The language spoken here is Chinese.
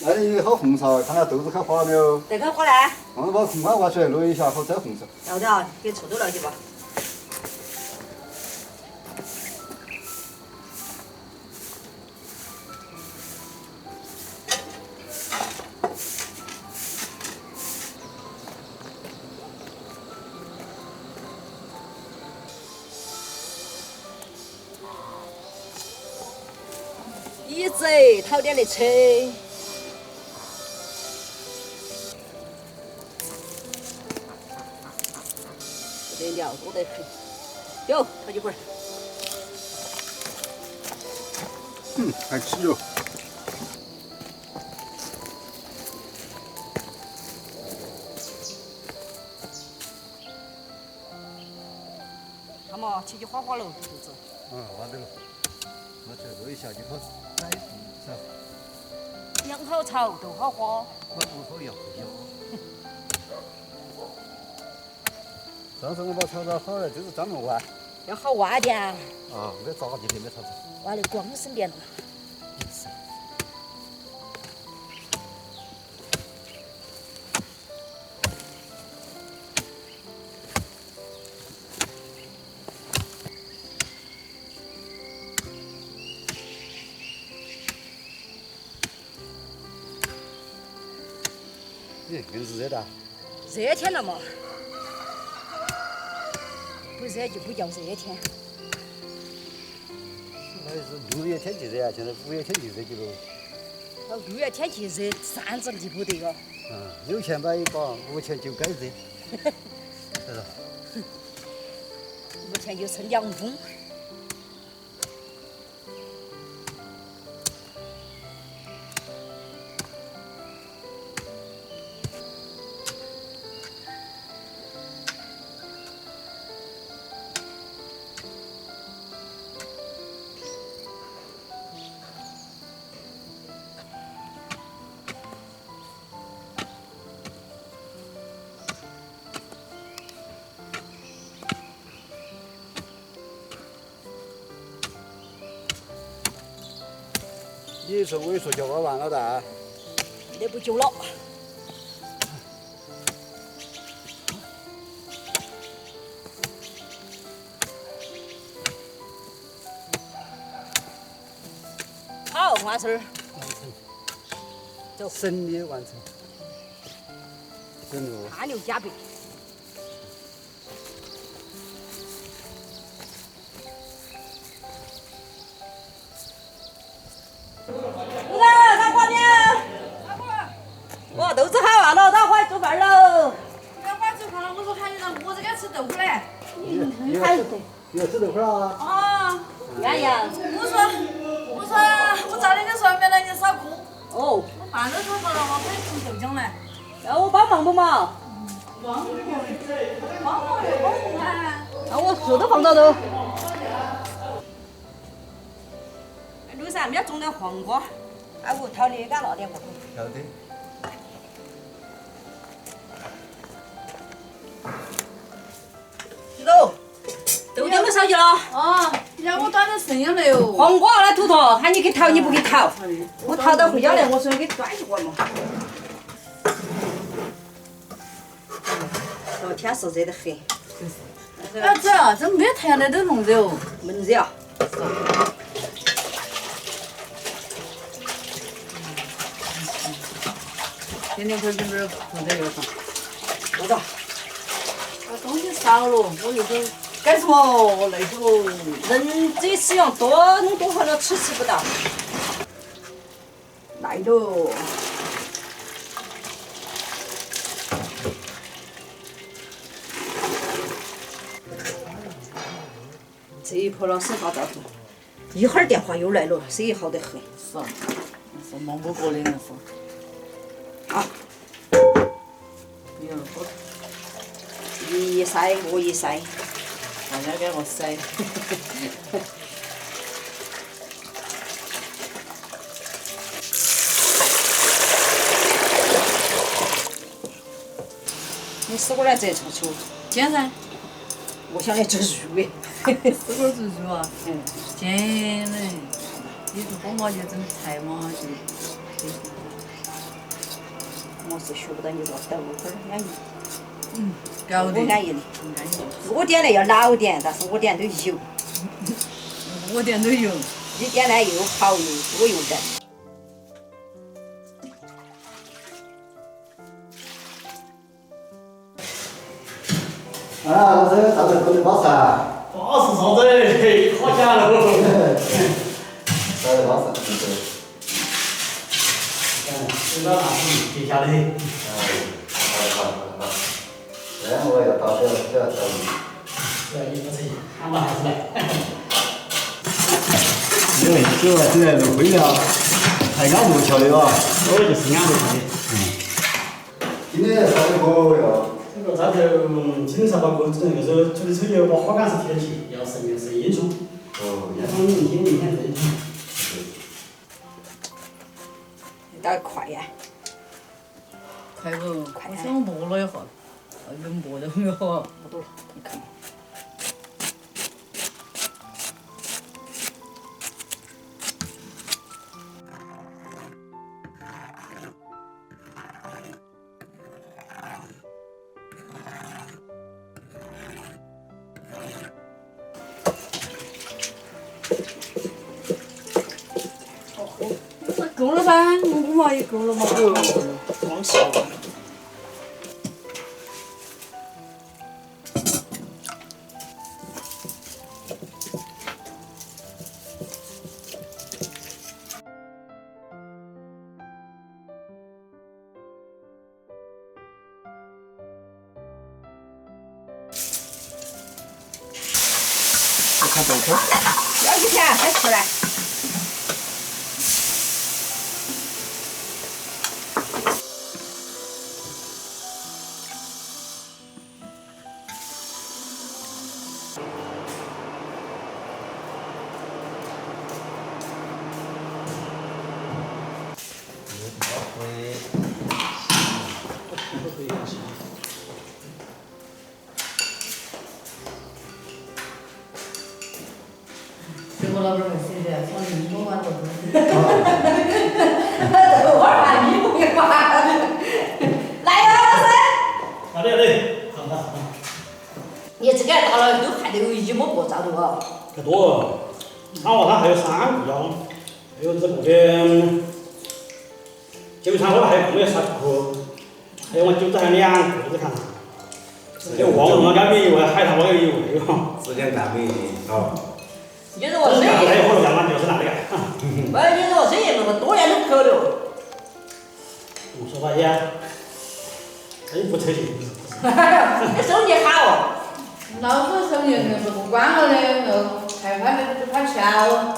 那里好红烧，看下豆子开花没有？这个过来。我们把空罐挖出来煨一下，好再红烧。要得啊，给臭豆了去吧。一直讨点的吃。这料多得很。有，炒几会儿。还吃哟。看嘛，起起花花了，豆子。挖对了。拿出来煨一下就好再红烧。羊好炒，豆好花。我不好要。上次我把炒到好了，就是专门挖。要好挖点。没炸进去没炒子。挖的光生点了。硬是热的。热天了嘛，不热就不叫热天。那是6月天气热啊，现在5月天气热极了。那6月天气热，啥子地不得哟。有钱买一把，无钱就该热。是吧？目前就剩凉风。你说尾数就挖完了的？那不久了。好，完事儿。走。顺利完成。顺路。汗流浃背。哇，豆子好啊，老大快做饭喽！要快做饭了，我说喊你让我这个吃豆腐嘞。你要吃豆腐啊？啊，洋洋。我早点跟说没让你少哭。哦。我饭都做好了，我可以冲豆浆嘞。要我帮忙不嘛？帮忙啊！那我树都放到头。路上没有种点黄瓜，我挑的敢拿点过去。要的。走，豆浆都烧起了。要我端点剩下来哟。黄瓜那土坨，喊你去淘你不去淘，我淘到回家来，我说给端一罐嘛。哦，天是热得很。这没太阳的都弄热哦。闷热啊。今天可准备放点药上。多少？东西少了，我又都干什么？那个人这使用多弄多好了，吃不到。来喽！这一波了生发照头，一会儿电话又来了，生意好得很。是啊，是忙不过的人是。啊！你要多，你一塞我一塞，大家给我塞。你死过来这臭球，煎噻，我想来做肉的。死过做肉啊？嗯。煎嘞，你做火嘛就整菜嘛就。我是觉得你说等会儿安逸，搞的。我安逸的。我点的要老点，但是我点都油，我点都有。你点的又好油，我又嫩。啊，这个啥子都得巴适啊！巴适啥子？好家了！啥子巴适？对。知道哪是地下的？好。这我要到这要调理。这也不成，俺们还是来。因为这来入会了，还俺路桥的哇。我就是俺们的。今天啥子歌哟？这个他就经常把歌整那个时候，就是抽油把花杆子贴起，要声音出。哦。要从明天这一天。有点快呀。快不？我想磨了一下，又磨得很好。不多，你看。够了噻，我嘛也够了嘛。光笑。看这个。要几天再出来？结果老板问谁的？说你我玩多多。等会儿把衣服给换了。来呀，老师。好的好的，好。你这个到了都还得有1亩多照的哦。可多，俺娃他还有3个腰，还有这个的酒厂后还有供了啥壳，还有我酒子还有2个，你看。有旺旺干米油，海棠我有油那个。时间干米哦。就是我生还有意，火锅干嘛就是那个。我就是我生意那么多年都口了。我说吧也，也不扯劲。你手艺好。老子手艺硬是不管了的，就害怕桥。